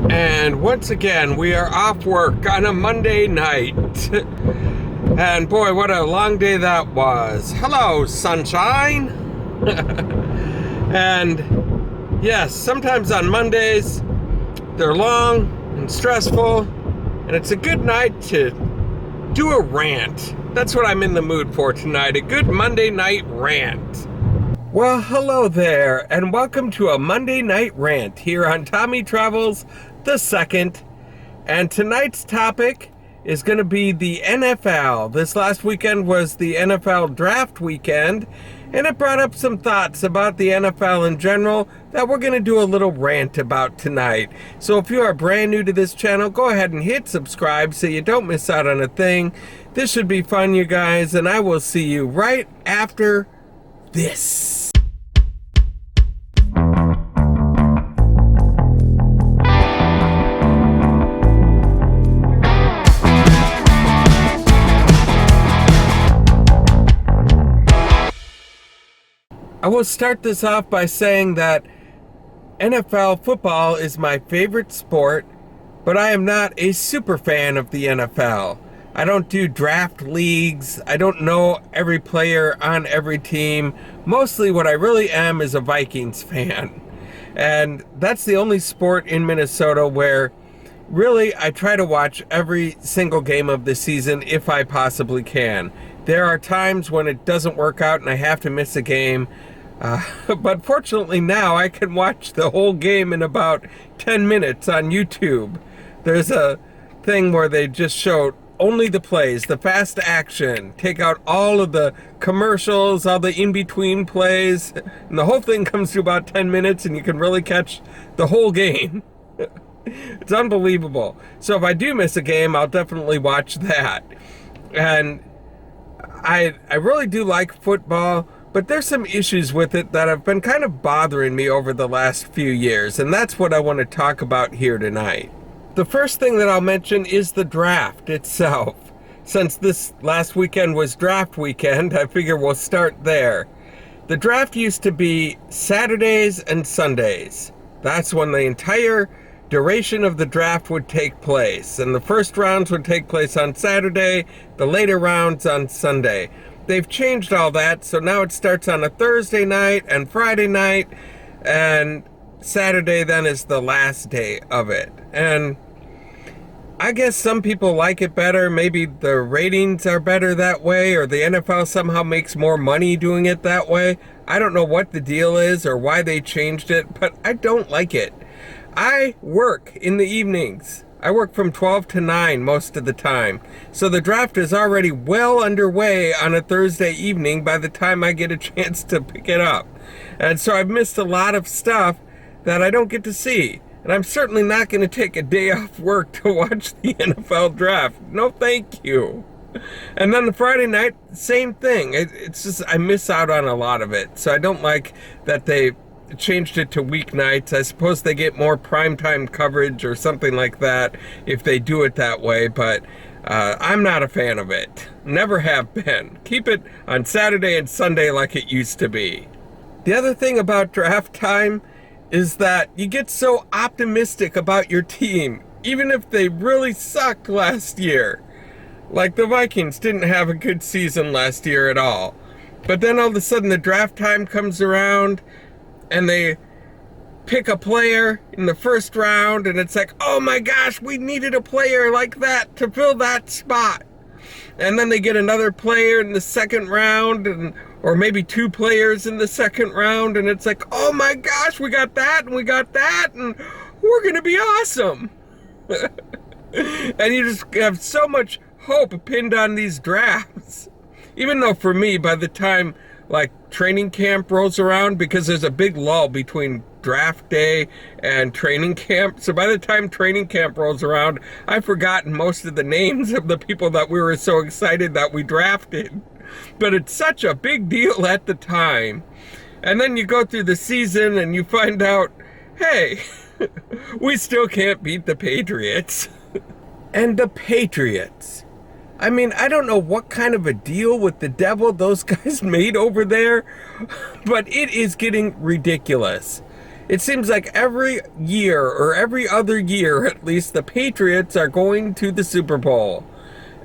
And once again, we are off work on a Monday night. And boy, what a long day that was. Hello, sunshine. And yes, sometimes on Mondays, they're long and stressful, and it's a good night to do a rant. That's what I'm in the mood for tonight, a good Monday night rant. Well, hello there, and welcome to a Monday night rant here on Tommy Travels the Second. And tonight's topic is going to be the NFL. This last weekend was the NFL draft weekend, and it brought up some thoughts about the NFL in general that we're going to do a little rant about tonight. So if you are brand new to this channel, go ahead and hit subscribe so you don't miss out on a thing. This should be fun, you guys, and I will see you right after this. I will start this off by saying that NFL football is my favorite sport, but I am not a super fan of the NFL. I don't do draft leagues. I don't know every player on every team. Mostly what I really am is a Vikings fan. And that's the only sport in Minnesota where really I try to watch every single game of the season if I possibly can. There are times when it doesn't work out and I have to miss a game. But fortunately now I can watch the whole game in about 10 minutes on YouTube. There's a thing where they just show only the plays, the fast action, take out all of the commercials, all the in-between plays, and the whole thing comes to about 10 minutes and you can really catch the whole game. It's unbelievable. So if I do miss a game, I'll definitely watch that. And I really do like football, but there's some issues with it that have been kind of bothering me over the last few years, and that's what I want to talk about here tonight. The first thing that I'll mention is the draft itself. Since this last weekend was draft weekend, I figure we'll start there. The draft used to be Saturdays and Sundays. That's when the entire duration of the draft would take place, and the first rounds would take place on Saturday, the later rounds on Sunday. They've changed all that, so now it starts on a Thursday night and Friday night, and Saturday then is the last day of it. And I guess some people like it better. Maybe the ratings are better that way, or the NFL somehow makes more money doing it that way. I don't know what the deal is or why they changed it, but I don't like it. I work in the evenings. I work from 12 to 9 most of the time. So the draft is already well underway on a Thursday evening by the time I get a chance to pick it up. And so I've missed a lot of stuff that I don't get to see. And I'm certainly not going to take a day off work to watch the NFL draft. No, thank you. And then the Friday night, same thing. It's just I miss out on a lot of it. So I don't like that they changed it to weeknights. I suppose they get more primetime coverage or something like that if they do it that way, but I'm not a fan of it. Never have been. Keep it on Saturday and Sunday like it used to be. The other thing about draft time is that you get so optimistic about your team, even if they really sucked last year. Like the Vikings didn't have a good season last year at all. But then all of a sudden the draft time comes around and they pick a player in the first round, and it's like, oh my gosh, we needed a player like that to fill that spot. And then they get another player in the second round, or maybe two players in the second round, and it's like, oh my gosh, we got that, and we got that, and we're gonna be awesome. And you just have so much hope pinned on these drafts. Even though for me, by the time like training camp rolls around, because there's a big lull between draft day and training camp. So by the time training camp rolls around, I've forgotten most of the names of the people that we were so excited that we drafted. But it's such a big deal at the time. And then you go through the season and you find out, hey, we still can't beat the Patriots. And the Patriots. I mean, I don't know what kind of a deal with the devil those guys made over there, but it is getting ridiculous. It seems like every year, or every other year at least, the Patriots are going to the Super Bowl.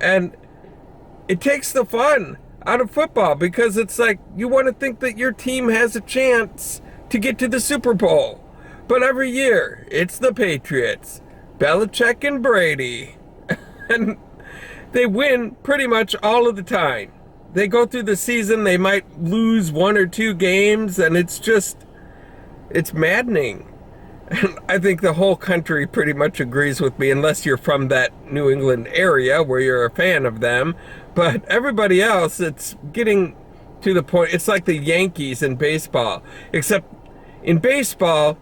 And it takes the fun out of football, because it's like you want to think that your team has a chance to get to the Super Bowl. But every year, it's the Patriots, Belichick and Brady. And they win pretty much all of the time. They go through the season, they might lose one or two games, and it's maddening. And I think the whole country pretty much agrees with me, unless you're from that New England area where you're a fan of them. But everybody else, it's getting to the point, it's like the Yankees in baseball. Except in baseball,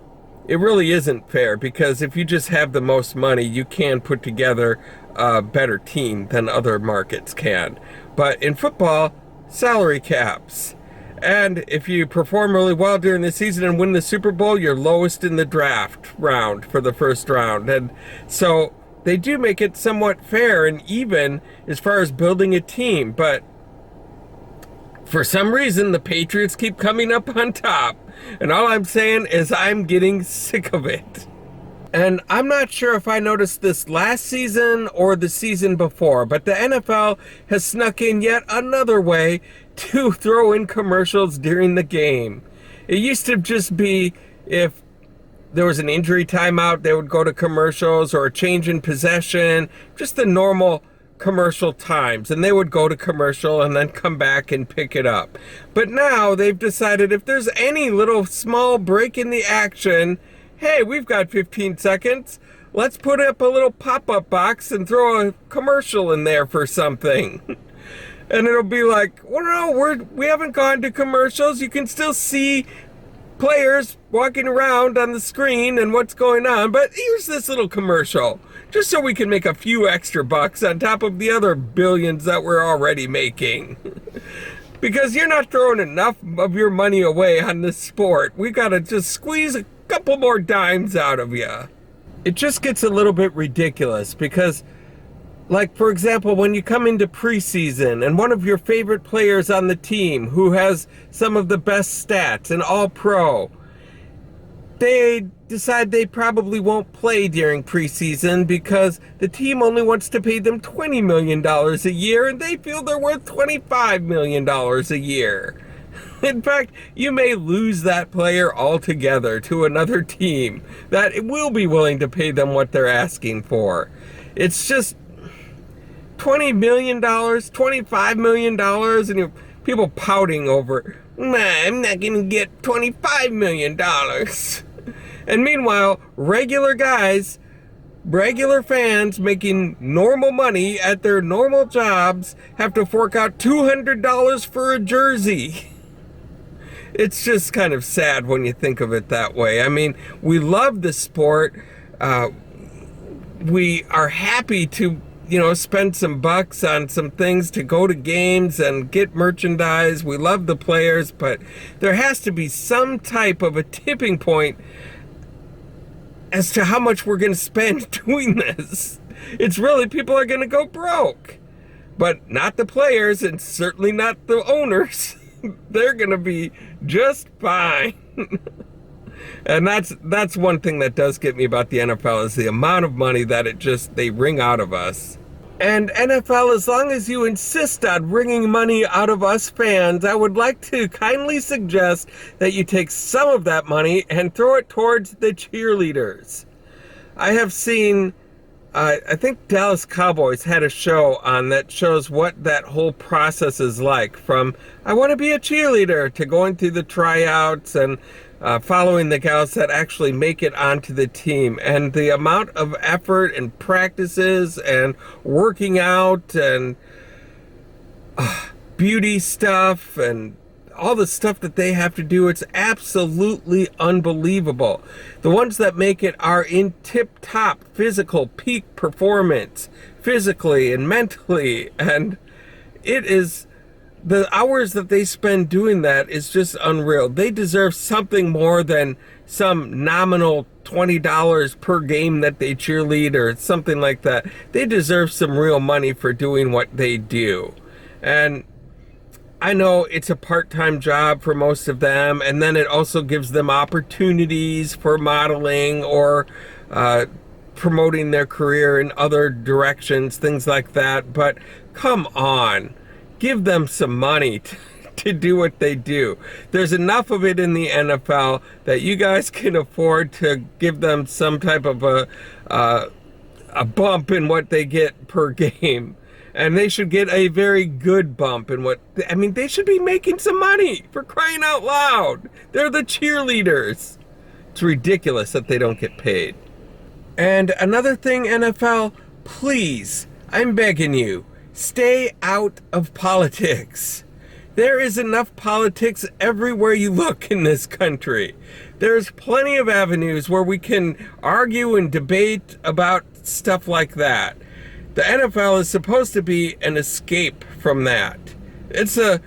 it really isn't fair, because if you just have the most money, you can put together a better team than other markets can. But in football, salary caps. And if you perform really well during the season and win the Super Bowl, you're lowest in the draft round for the first round. And so they do make it somewhat fair and even as far as building a team. But for some reason, the Patriots keep coming up on top. And all I'm saying is I'm getting sick of it. And I'm not sure if I noticed this last season or the season before, but the NFL has snuck in yet another way to throw in commercials during the game. It used to just be if there was an injury timeout, they would go to commercials, or a change in possession, just the normal commercial times, and they would go to commercial and then come back and pick it up. But now they've decided if there's any little small break in the action, hey, we've got 15 seconds. Let's put up a little pop-up box and throw a commercial in there for something. And it'll be like, well, no, we haven't gone to commercials. You can still see players walking around on the screen and what's going on. But here's this little commercial, just so we can make a few extra bucks on top of the other billions that we're already making. Because you're not throwing enough of your money away on this sport. We've got to just squeeze a couple more dimes out of you. It just gets a little bit ridiculous because, like, for example, when you come into preseason and one of your favorite players on the team who has some of the best stats, an all-pro, they decide they probably won't play during preseason because the team only wants to pay them $20 million a year and they feel they're worth $25 million a year. In fact, you may lose that player altogether to another team that will be willing to pay them what they're asking for. It's just $20 million, $25 million, and people pouting over, nah, I'm not going to get $25 million. And meanwhile, regular guys, regular fans making normal money at their normal jobs have to fork out $200 for a jersey. It's just kind of sad when you think of it that way. I mean, we love the sport. We are happy to, spend some bucks on some things to go to games and get merchandise. We love the players, but there has to be some type of a tipping point as to how much we're going to spend doing this. It's really, people are going to go broke, but not the players and certainly not the owners. They're going to be just fine. And that's one thing that does get me about the NFL is the amount of money that they wring out of us. And NFL, as long as you insist on wringing money out of us fans, I would like to kindly suggest that you take some of that money and throw it towards the cheerleaders. I have seen, I think Dallas Cowboys had a show on that shows what that whole process is like, from I want to be a cheerleader to going through the tryouts and following the gals that actually make it onto the team, and the amount of effort and practices and working out and beauty stuff and all the stuff that they have to do. It's absolutely unbelievable. The ones that make it are in tip-top physical peak performance, physically and mentally, and it is, the hours that they spend doing that is just unreal. They deserve something more than some nominal $20 per game that they cheerlead or something like that. They deserve some real money for doing what they do. And I know it's a part-time job for most of them, and then it also gives them opportunities for modeling or uh, promoting their career in other directions, things like that. But come on, give them some money to do what they do. There's enough of it in the NFL that you guys can afford to give them some type of a bump in what they get per game. And they should get a very good bump in what, I mean, they should be making some money, for crying out loud. They're the cheerleaders. It's ridiculous that they don't get paid. And another thing, NFL, please, I'm begging you, stay out of politics. There is enough politics everywhere you look in this country. There's plenty of avenues where we can argue and debate about stuff like that. The NFL is supposed to be an escape from that. It's a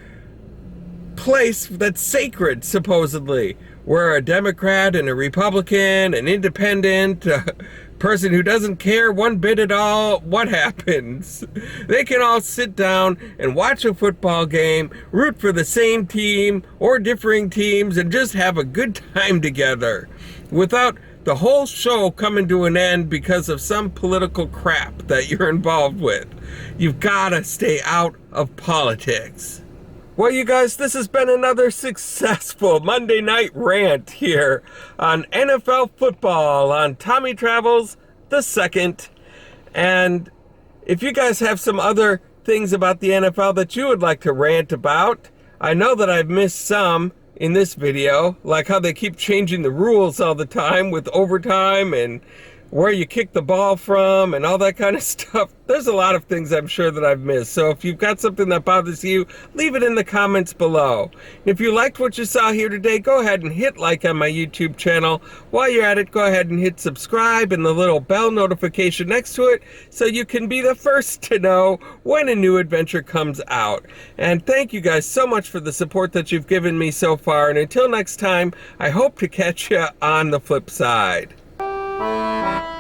place that's sacred, supposedly, where a Democrat and a Republican, an independent, a person who doesn't care one bit at all what happens, they can all sit down and watch a football game, root for the same team or differing teams, and just have a good time together without the whole show coming to an end because of some political crap that you're involved with. You've got to stay out of politics. Well, you guys, this has been another successful Monday Night Rant here on NFL football on Tommy Travels II. And if you guys have some other things about the NFL that you would like to rant about, I know that I've missed some in this video, like how they keep changing the rules all the time with overtime and where you kick the ball from and all that kind of stuff. There's a lot of things I'm sure that I've missed. So if you've got something that bothers you, leave it in the comments below. If you liked what you saw here today, go ahead and hit like on my YouTube channel. While you're at it, go ahead and hit subscribe and the little bell notification next to it so you can be the first to know when a new adventure comes out. And thank you guys so much for the support that you've given me so far. And until next time, I hope to catch you on the flip side.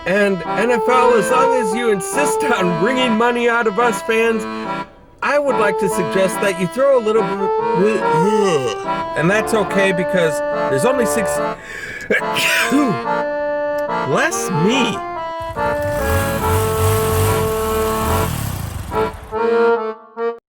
And NFL, as long as you insist on wringing money out of us fans, I would like to suggest that you throw a little bit, and that's okay because there's only 6. Bless me.